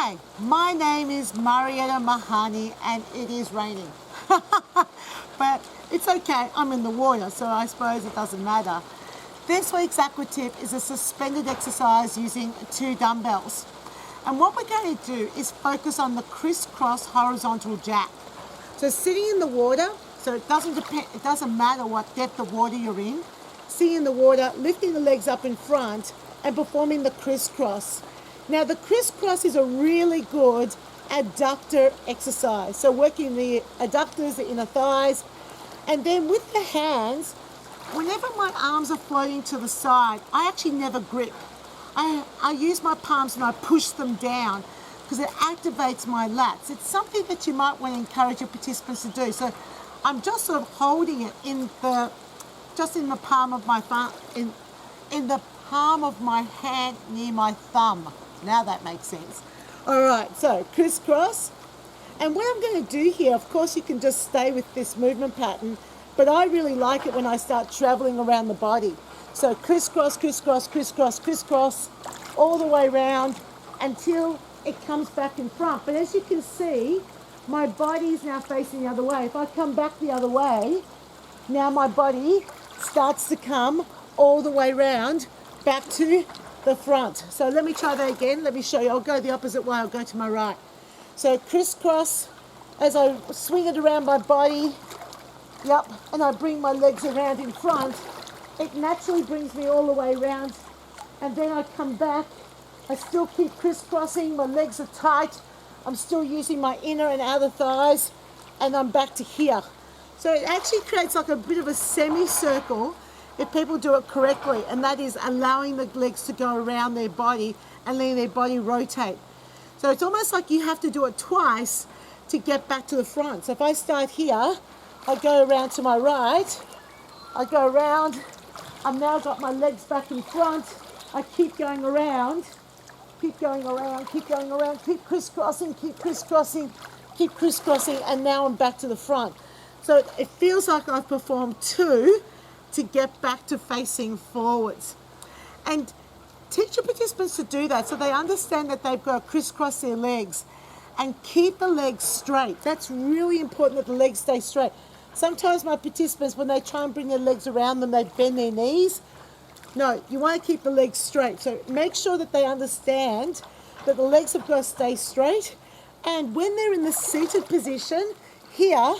Hi, my name is Marietta Mahani and it is raining. But it's okay, I'm in the water, so I suppose it doesn't matter. This week's Aqua Tip is a suspended exercise using 2 dumbbells. And what we're going to do is focus on the crisscross horizontal jack. So sitting in the water, so it doesn't matter what depth of water you're in, sitting in the water, lifting the legs up in front and performing the crisscross. Now the crisscross is a really good adductor exercise. So working the adductors, the inner thighs, and then with the hands, whenever my arms are floating to the side, I actually never grip. I use my palms and I push them down because it activates my lats. It's something that you might want to encourage your participants to do. So I'm just sort of holding it in the palm of my thumb, in the palm of my hand near my thumb. Now that makes sense. All right, so crisscross. And what I'm going to do here, of course you can just stay with this movement pattern, but I really like it when I start traveling around the body. So crisscross, crisscross, crisscross, crisscross, all the way around until it comes back in front. But as you can see, my body is now facing the other way. If I come back the other way, now my body starts to come all the way around back to the front. So let me try that again. Let me show you. I'll go the opposite way. I'll go to my right. So crisscross as I swing it around my body. Yep. And I bring my legs around in front. It naturally brings me all the way around. And then I come back. I still keep crisscrossing. My legs are tight. I'm still using my inner and outer thighs. And I'm back to here. So it actually creates like a bit of a semicircle if people do it correctly, and that is allowing the legs to go around their body and letting their body rotate. So it's almost like you have to do it twice to get back to the front. So if I start here, I go around to my right, I go around, I've now got my legs back in front, I keep going around, keep going around, keep going around, keep crisscrossing, keep crisscrossing, keep crisscrossing, and now I'm back to the front. So it feels like I've performed 2 to get back to facing forwards. And teach your participants to do that so they understand that they've got to crisscross their legs and keep the legs straight. That's really important that the legs stay straight. Sometimes my participants, when they try and bring their legs around them, they bend their knees. No, you want to keep the legs straight. So make sure that they understand that the legs have got to stay straight. And when they're in the seated position, here,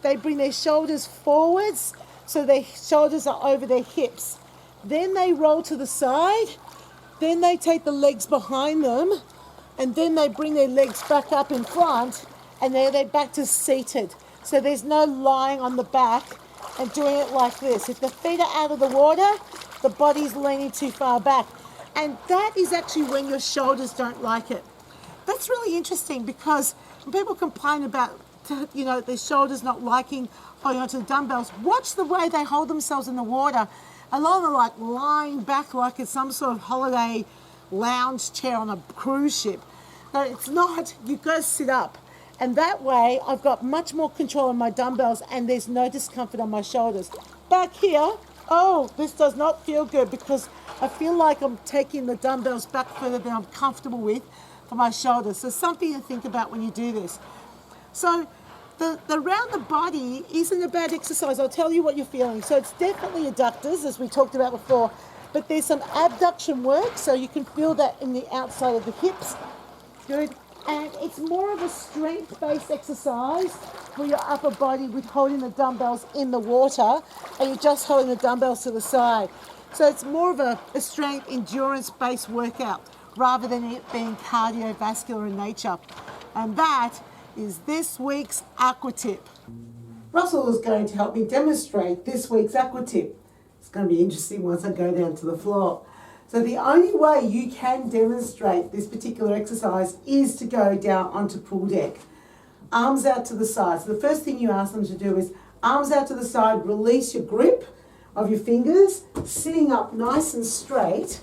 they bring their shoulders forwards so their shoulders are over their hips. Then they roll to the side, then they take the legs behind them, and then they bring their legs back up in front, and they're back to seated. So there's no lying on the back and doing it like this. If the feet are out of the water, the body's leaning too far back. And that is actually when your shoulders don't like it. That's really interesting because when people complain about their shoulders not liking holding onto the dumbbells, watch the way they hold themselves in the water. A lot of them are like lying back like it's some sort of holiday lounge chair on a cruise ship. No, it's not. You've got to sit up. And that way I've got much more control of my dumbbells and there's no discomfort on my shoulders. Back here, oh, this does not feel good because I feel like I'm taking the dumbbells back further than I'm comfortable with for my shoulders. So something to think about when you do this. So the round the body isn't a bad exercise. I'll tell you what you're feeling. So it's definitely adductors, as we talked about before, but there's some abduction work, so you can feel that in the outside of the hips. Good. And it's more of a strength-based exercise for your upper body with holding the dumbbells in the water, and you're just holding the dumbbells to the side. So it's more of a strength, endurance-based workout rather than it being cardiovascular in nature. And that is this week's Aqua Tip. Russell is going to help me demonstrate this week's Aqua Tip. It's going to be interesting once I go down to the floor. So the only way you can demonstrate this particular exercise is to go down onto pool deck. Arms out to the side. So the first thing you ask them to do is arms out to the side, release your grip of your fingers, sitting up nice and straight,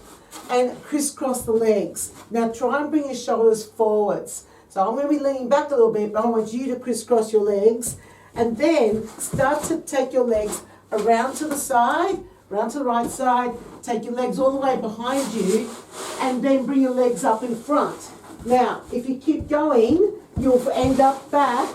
and crisscross the legs. Now try and bring your shoulders forwards. So I'm going to be leaning back a little bit, but I want you to crisscross your legs. And then start to take your legs around to the side, around to the right side, take your legs all the way behind you, and then bring your legs up in front. Now, if you keep going, you'll end up back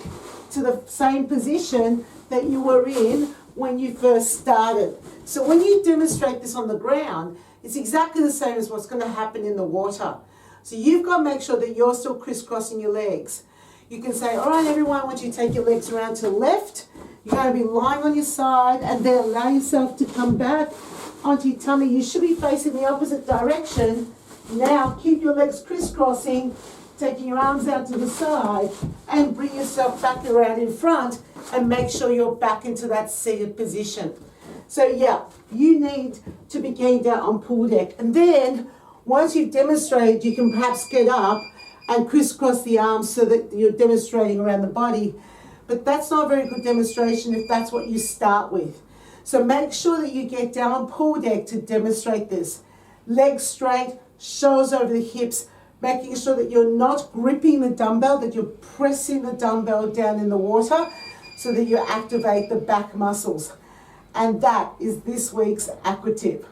to the same position that you were in when you first started. So when you demonstrate this on the ground, it's exactly the same as what's going to happen in the water. So you've got to make sure that you're still crisscrossing your legs. You can say, all right, everyone, I want you to take your legs around to the left. You're going to be lying on your side and then allow yourself to come back onto your tummy. You should be facing the opposite direction. Now keep your legs crisscrossing, taking your arms out to the side and bring yourself back around in front and make sure you're back into that seated position. So yeah, you need to be getting down on pool deck. And then once you've demonstrated, you can perhaps get up and crisscross the arms so that you're demonstrating around the body. But that's not a very good demonstration if that's what you start with. So make sure that you get down on pool deck to demonstrate this. Legs straight, shoulders over the hips, making sure that you're not gripping the dumbbell, that you're pressing the dumbbell down in the water so that you activate the back muscles. And that is this week's Aqua Tip.